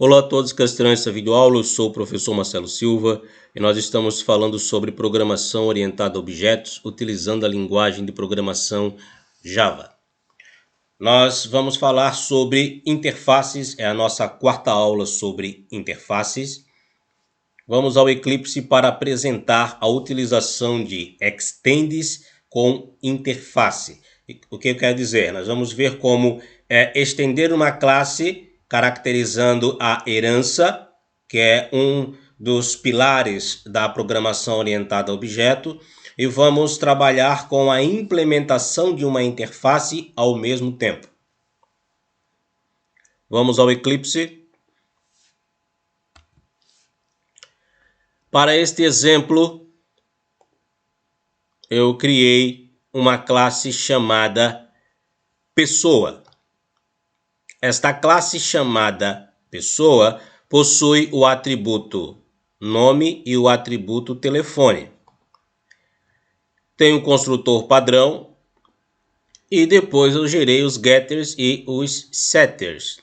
Olá a todos que assistirão essa videoaula, eu sou o professor Marcelo Silva e nós estamos falando sobre programação orientada a objetos utilizando a linguagem de programação Java. Nós vamos falar sobre interfaces, é a nossa quarta aula sobre interfaces. Vamos ao Eclipse para apresentar a utilização de extends com interface. O que eu quero dizer? Nós vamos ver como estender uma classe caracterizando a herança, que é um dos pilares da programação orientada a objeto, e vamos trabalhar com a implementação de uma interface ao mesmo tempo. Vamos ao Eclipse. Para este exemplo, eu criei uma classe chamada pessoa. Esta classe chamada pessoa possui o atributo nome e o atributo telefone. Tem um construtor padrão e depois eu gerei os getters e os setters.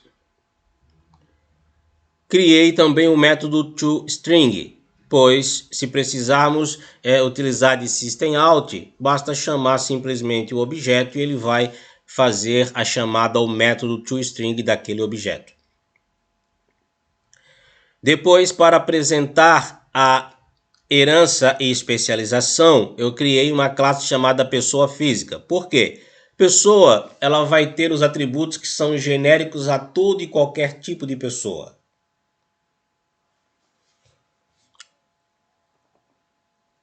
Criei também o método toString, pois se precisarmos utilizar de systemout, basta chamar simplesmente o objeto e ele vai fazer a chamada ao método toString daquele objeto. Depois, para apresentar a herança e especialização, eu criei uma classe chamada pessoa física. Por quê? Pessoa, ela vai ter os atributos que são genéricos a todo e qualquer tipo de pessoa.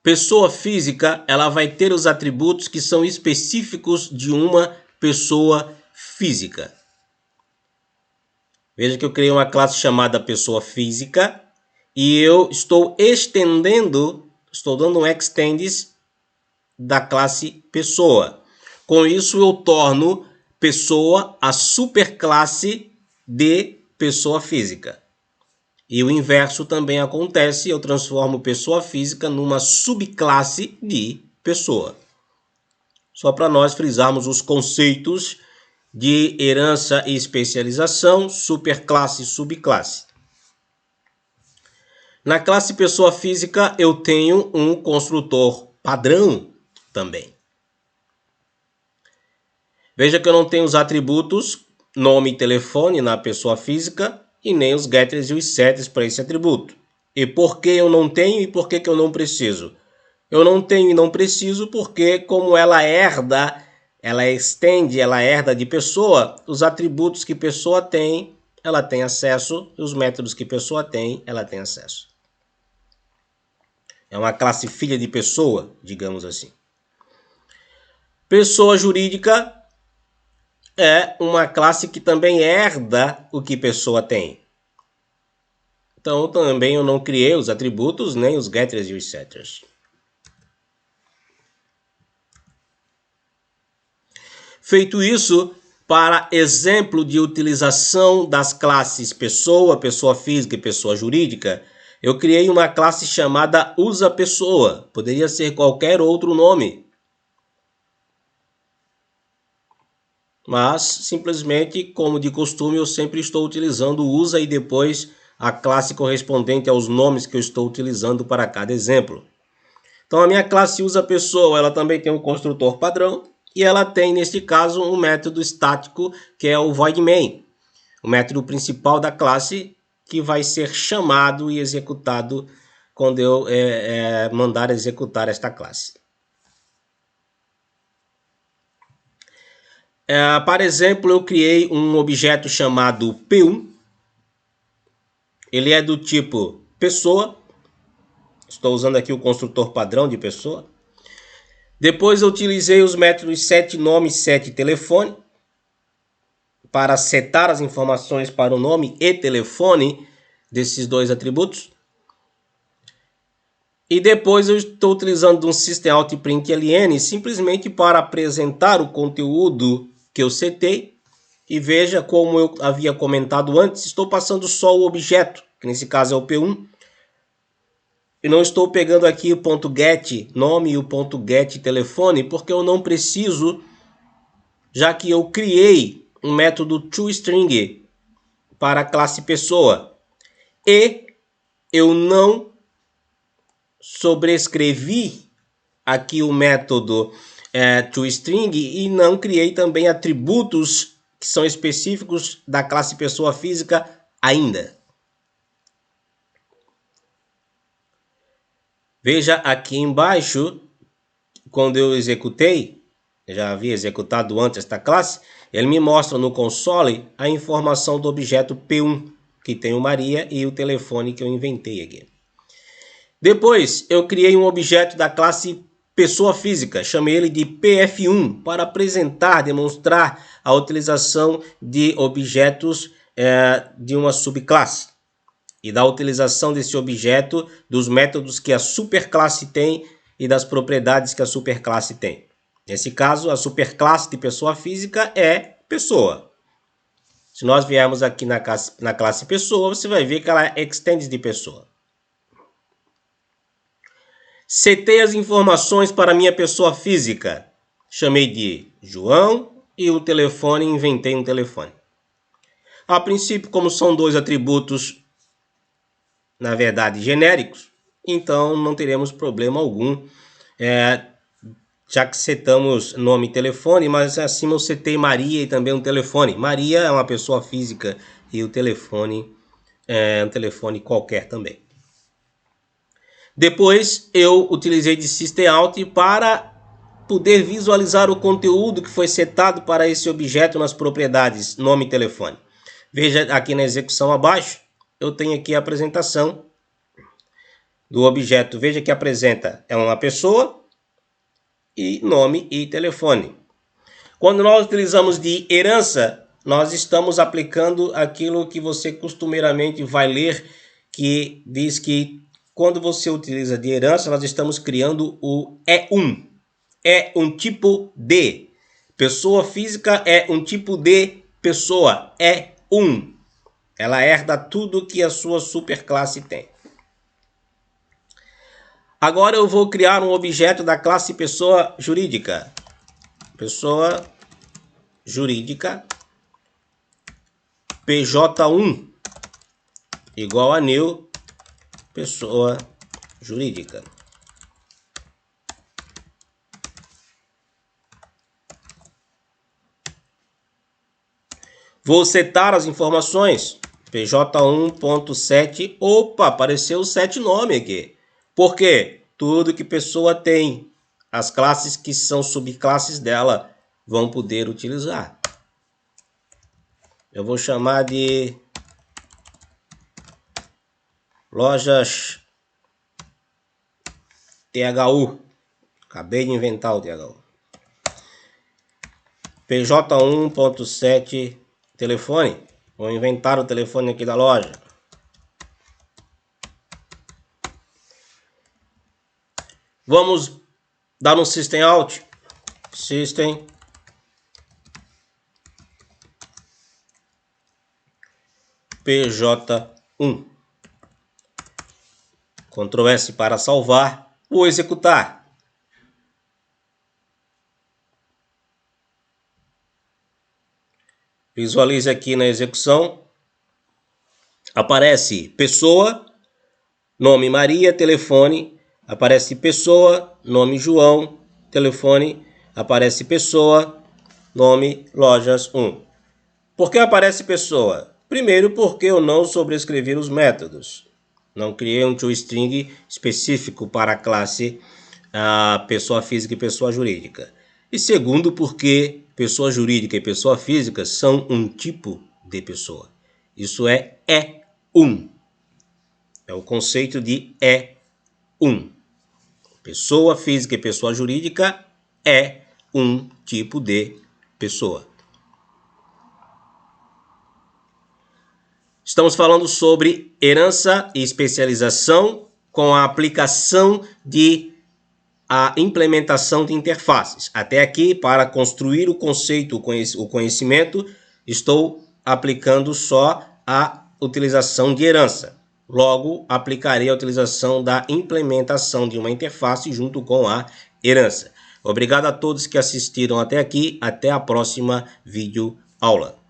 Pessoa física, ela vai ter os atributos que são específicos de uma pessoa física. Veja que eu criei uma classe chamada pessoa física e eu estou estendendo, estou dando um extends da classe pessoa. Com isso eu torno pessoa a superclasse de pessoa física. E o inverso também acontece, eu transformo pessoa física numa subclasse de pessoa. Só para nós frisarmos os conceitos de herança e especialização, superclasse e subclasse. Na classe pessoa física eu tenho um construtor padrão também. Veja que eu não tenho os atributos nome e telefone na pessoa física e nem os getters e os setters para esse atributo. E por que eu não tenho e por que eu não preciso? Eu não tenho e não preciso porque como ela herda, ela estende, ela herda de pessoa, os atributos que pessoa tem, ela tem acesso, e os métodos que pessoa tem, ela tem acesso. É uma classe filha de pessoa, digamos assim. Pessoa jurídica é uma classe que também herda o que pessoa tem. Então também eu não criei os atributos, nem os getters e os setters. Feito isso, para exemplo de utilização das classes pessoa, pessoa física e pessoa jurídica, eu criei uma classe chamada usaPessoa. Poderia ser qualquer outro nome. Mas, simplesmente, como de costume, eu sempre estou utilizando o usa e depois a classe correspondente aos nomes que eu estou utilizando para cada exemplo. Então, a minha classe usaPessoa, ela também tem um construtor padrão e ela tem, neste caso, um método estático que é o voidMain, o método principal da classe que vai ser chamado e executado quando eu mandar executar esta classe. Para exemplo, eu criei um objeto chamado P1. Ele é do tipo pessoa. Estou usando aqui o construtor padrão de pessoa. Depois eu utilizei os métodos setNome e setTelefone para setar as informações para o nome e telefone desses dois atributos. E depois eu estou utilizando um systemout.println simplesmente para apresentar o conteúdo que eu setei. E veja como eu havia comentado antes, estou passando só o objeto, que nesse caso é o P1. E não estou pegando aqui o .get nome e o .get telefone, porque eu não preciso, já que eu criei um método toString para a classe pessoa. E eu não sobrescrevi aqui o método toString e não criei também atributos que são específicos da classe pessoa física ainda. Veja aqui embaixo, quando eu executei, eu já havia executado antes esta classe, ele me mostra no console a informação do objeto P1, que tem o Maria e o telefone que eu inventei aqui. Depois, eu criei um objeto da classe pessoa física, chamei ele de PF1, para apresentar, demonstrar a utilização de objetos de uma subclasse e da utilização desse objeto, dos métodos que a superclasse tem e das propriedades que a superclasse tem. Nesse caso, a superclasse de pessoa física é pessoa. Se nós viermos aqui na classe pessoa, você vai ver que ela é extends de pessoa. Setei as informações para minha pessoa física. Chamei de João e o telefone, inventei um telefone. A princípio, como são dois atributos, na verdade, genéricos, então não teremos problema algum, já que setamos nome e telefone, mas acima eu setei Maria e também um telefone. Maria é uma pessoa física e o telefone é um telefone qualquer também. Depois eu utilizei de systemout para poder visualizar o conteúdo que foi setado para esse objeto nas propriedades nome e telefone. Veja aqui na execução abaixo, eu tenho aqui a apresentação do objeto. Veja que apresenta uma pessoa e nome e telefone. Quando nós utilizamos de herança, nós estamos aplicando aquilo que você costumeiramente vai ler, que diz que quando você utiliza de herança, nós estamos criando o E1. É um tipo de. Pessoa física é um tipo de pessoa. E1. Ela herda tudo que a sua superclasse tem. Agora eu vou criar um objeto da classe pessoa jurídica. Pessoa jurídica PJ1 igual a new pessoa jurídica. Vou setar as informações. PJ1.set. Opa, apareceu o set nome aqui. Por quê? Tudo que pessoa tem, as classes que são subclasses dela vão poder utilizar. Eu vou chamar de lojas THU. Acabei de inventar o THU. PJ1.set telefone. Vou inventar o telefone aqui da loja. Vamos dar um systemout. System PJ1. Ctrl S para salvar. Vou executar. Visualize aqui na execução. Aparece pessoa, nome Maria, telefone. Aparece pessoa, nome João, telefone. Aparece pessoa, nome Lojas 1. Por que aparece pessoa? Primeiro, porque eu não sobrescrevi os métodos. Não criei um toString específico para a classe pessoa física e pessoa jurídica. E segundo, porque pessoa jurídica e pessoa física são um tipo de pessoa. Isso é E1. É o conceito de E1. Pessoa física e pessoa jurídica é um tipo de pessoa. Estamos falando sobre herança e especialização com a aplicação de a implementação de interfaces. Até aqui, para construir o conceito, o conhecimento, estou aplicando só a utilização de herança. Logo, aplicarei a utilização da implementação de uma interface junto com a herança. Obrigado a todos que assistiram até aqui. Até a próxima videoaula.